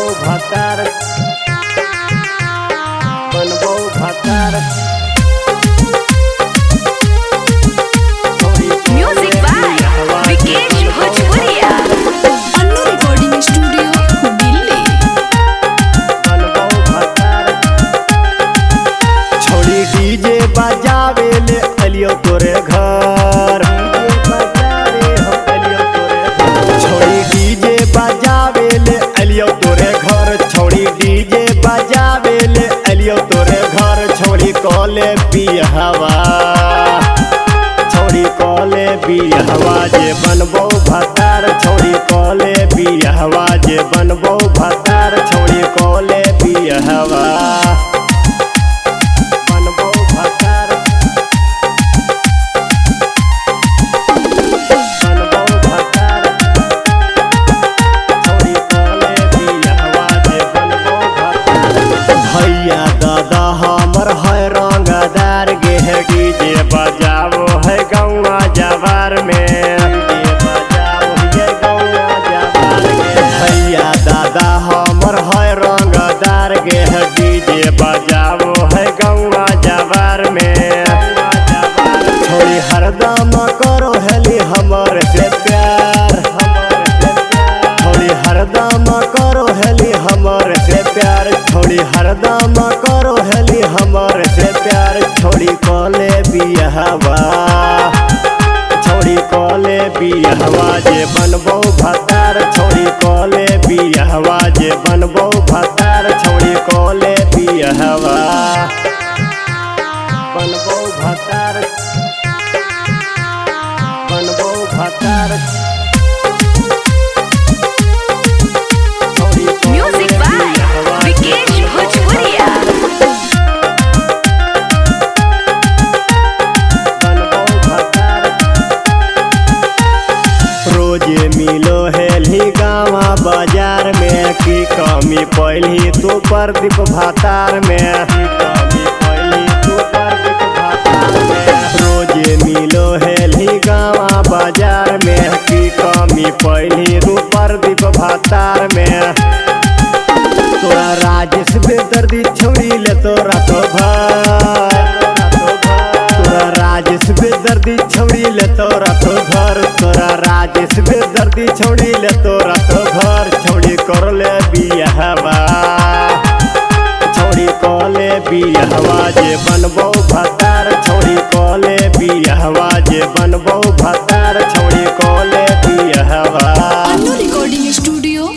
भतार बनबो भतार। म्यूजिक बाय विकेश भोजपुरिया। Annu recording studio Delhi. बनबो भतार छोड़ी डीजे बजावे ले अलियो तोरे घर। छोड़ी डीजे बजावे ले अलियो तोरे घर। छोड़ी डीजे बजावे ले अलियो तोरे घर। छोड़ी कॉले बिहवा छोड़ी कॉले बिहवा जे बनबो भतार। छोड़ी कॉले बिहवा जे बनबो भतार। छोड़ी कॉले बिहवा बनबो भतार बनबो भतार। छोड़ी कॉले बिहवा जे बनबो भतार। भैया दादा हमर है रंगदार गे है डीजे बजावो है गौवा जवार में। भैया दादा हमर है रंगदार गे है डीजे बजावो है गौवा जवार में। छोड़ी हरदम करो हेली हमर से प्यार। छोड़ी हरदम करो हेली हमर से प्यार। छोड़ी हरदम करो हेली हमर से प्यार। छोड़ी कॉले बिहवा छोड़ी कॉले बिहवा जे बनबो भतार। छोड़ी कॉले बिहवा जे बनबो भतार। छोड़ी कॉले बिहवा बनबो भतार बनबो भतार। छोड़ी म्यूजिक बाय विकेश भोजपुरिया। बनबो भतार रोजे मिलो हेली गावा बाजार में। की कमी पहली तू प्रदीप भतार में। की कमी पहली तू प्रदीप भतार में। रोजे मिलो हेली गावा बाजार में। की कमी पहली तू प्रदीप भतार में। तोरा राजेश बेदर्दी छोड़ी ले तोरा तो भर। तोरा राजेश बेदर्दी छोड़ी ले तोरा तो घर। तोरा राजेश बेदर्दी छोड़ी ले तोरा तो घर। छोड़ी कर ले बिहवा छोड़ी कॉले बिहवा जे बनबो भतार। छोड़ी कॉले बिहवा जे बनबो भतार। छोड़ी कॉले बिहवा। Annu recording studio